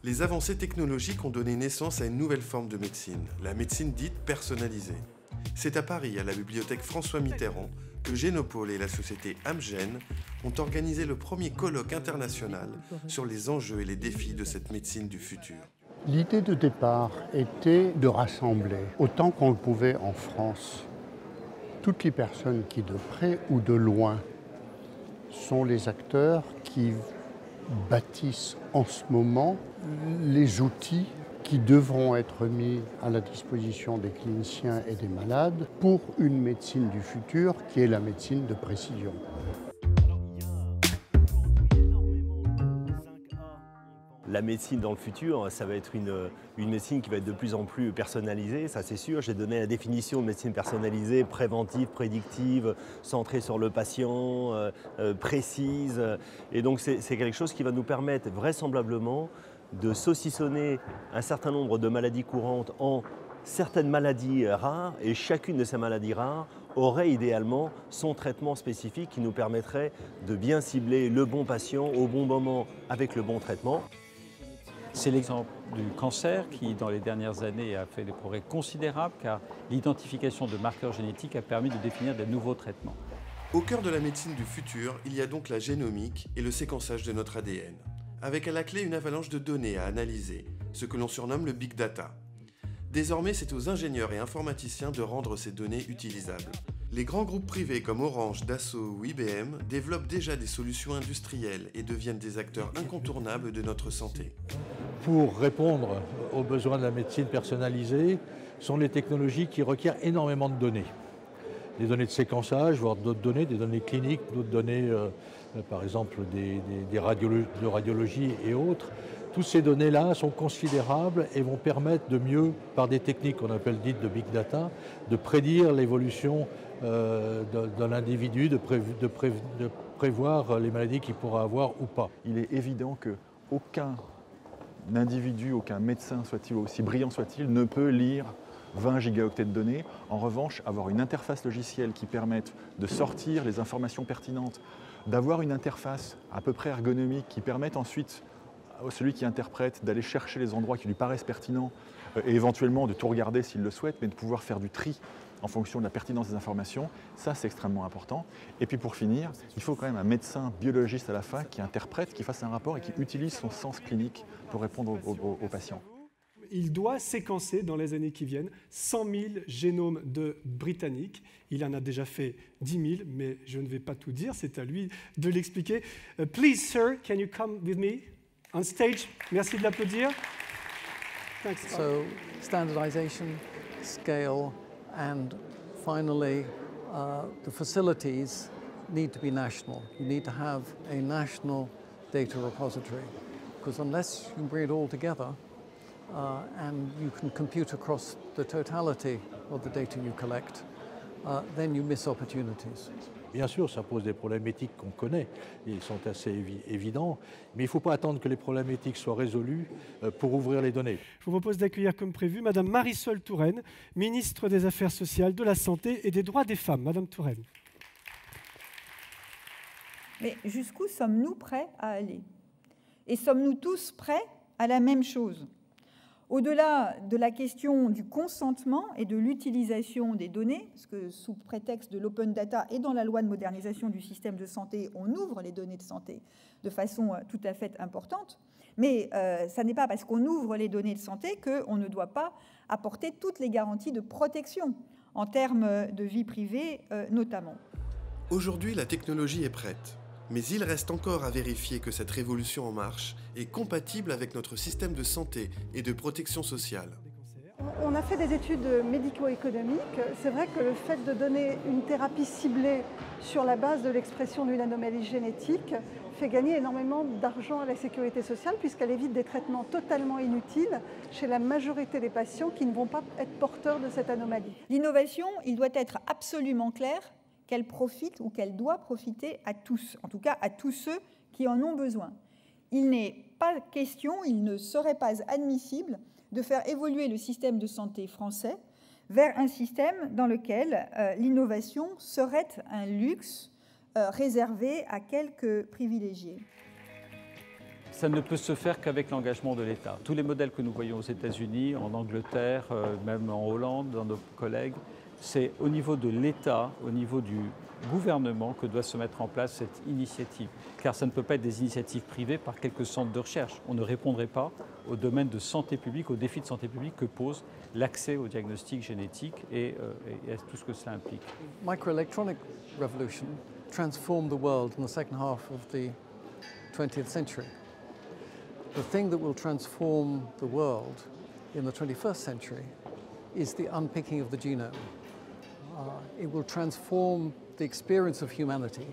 Les avancées technologiques ont donné naissance à une nouvelle forme de médecine, la médecine dite personnalisée. C'est à Paris, à la bibliothèque François Mitterrand, que Génopôle et la société Amgen ont organisé le premier colloque international sur les enjeux et les défis de cette médecine du futur. L'idée de départ était de rassembler, autant qu'on le pouvait en France, toutes les personnes qui, de près ou de loin, sont les acteurs qui bâtissent en ce moment les outils qui devront être mis à la disposition des cliniciens et des malades pour une médecine du futur qui est la médecine de précision. La médecine dans le futur, ça va être une médecine qui va être de plus en plus personnalisée, ça c'est sûr. J'ai donné la définition de médecine personnalisée, préventive, prédictive, centrée sur le patient, précise. Et donc c'est quelque chose qui va nous permettre vraisemblablement de saucissonner un certain nombre de maladies courantes en certaines maladies rares, et chacune de ces maladies rares aurait idéalement son traitement spécifique qui nous permettrait de bien cibler le bon patient au bon moment avec le bon traitement. C'est l'exemple du cancer qui, dans les dernières années, a fait des progrès considérables car l'identification de marqueurs génétiques a permis de définir de nouveaux traitements. Au cœur de la médecine du futur, il y a donc la génomique et le séquençage de notre ADN, avec à la clé une avalanche de données à analyser, ce que l'on surnomme le big data. Désormais, c'est aux ingénieurs et informaticiens de rendre ces données utilisables. Les grands groupes privés comme Orange, Dassault ou IBM développent déjà des solutions industrielles et deviennent des acteurs incontournables de notre santé. Pour répondre aux besoins de la médecine personnalisée, sont les technologies qui requièrent énormément de données. Des données de séquençage, voire d'autres données, des données cliniques, d'autres données, par exemple de radiologie et autres. Toutes ces données-là sont considérables et vont permettre de mieux, par des techniques qu'on appelle dites de big data, de prédire l'évolution de l'individu, de prévoir les maladies qu'il pourra avoir ou pas. Il est évident qu'aucun individu, aucun médecin, soit-il aussi brillant soit-il, ne peut lire 20 gigaoctets de données. En revanche, avoir une interface logicielle qui permette de sortir les informations pertinentes, d'avoir une interface à peu près ergonomique qui permette ensuite à celui qui interprète d'aller chercher les endroits qui lui paraissent pertinents et éventuellement de tout regarder s'il le souhaite, mais de pouvoir faire du tri en fonction de la pertinence des informations, ça c'est extrêmement important. Et puis pour finir, il faut quand même un médecin biologiste à la fin qui interprète, qui fasse un rapport et qui utilise son sens clinique pour répondre aux patients. Il doit séquencer dans les années qui viennent 100 000 génomes de Britanniques. Il en a déjà fait 10 000, mais je ne vais pas tout dire, c'est à lui de l'expliquer. Please, sir, can you come with me on stage? Merci de l'applaudir. Thanks. So, standardization, scale, and finally, the facilities need to be national. You need to have a national data repository, because unless you bring it all together, and you can compute across the totality of the data you collect, then you miss opportunities. Bien sûr, ça pose des problèmes éthiques qu'on connaît, ils sont assez évidents, mais il ne faut pas attendre que les problèmes éthiques soient résolus pour ouvrir les données. Je vous propose d'accueillir comme prévu Madame Marisol Touraine, ministre des Affaires sociales, de la Santé et des Droits des Femmes. Madame Touraine. Mais jusqu'où sommes-nous prêts à aller? Et sommes-nous tous prêts à la même chose? Au-delà de la question du consentement et de l'utilisation des données, parce que sous prétexte de l'open data et dans la loi de modernisation du système de santé, on ouvre les données de santé de façon tout à fait importante, mais ça n'est pas parce qu'on ouvre les données de santé qu'on ne doit pas apporter toutes les garanties de protection en termes de vie privée notamment. Aujourd'hui, la technologie est prête. Mais il reste encore à vérifier que cette révolution en marche est compatible avec notre système de santé et de protection sociale. On a fait des études médico-économiques. C'est vrai que le fait de donner une thérapie ciblée sur la base de l'expression d'une anomalie génétique fait gagner énormément d'argent à la sécurité sociale puisqu'elle évite des traitements totalement inutiles chez la majorité des patients qui ne vont pas être porteurs de cette anomalie. L'innovation, il doit être absolument clair qu'elle profite ou qu'elle doit profiter à tous, en tout cas à tous ceux qui en ont besoin. Il n'est pas question, il ne serait pas admissible de faire évoluer le système de santé français vers un système dans lequel l'innovation serait un luxe réservé à quelques privilégiés. Ça ne peut se faire qu'avec l'engagement de l'État. Tous les modèles que nous voyons aux États-Unis, en Angleterre, même en Hollande, dans nos collègues, c'est au niveau de l'État, au niveau du gouvernement que doit se mettre en place cette initiative. Car ça ne peut pas être des initiatives privées par quelques centres de recherche. On ne répondrait pas au domaine de santé publique, aux défis de santé publique que pose l'accès au diagnostic génétique et à tout ce que cela implique. Microelectronic revolution transformed the world in the second half of the 20th century. The thing that will transform the world in the 21st century is the unpicking of the genome. It will transform the experience of humanity.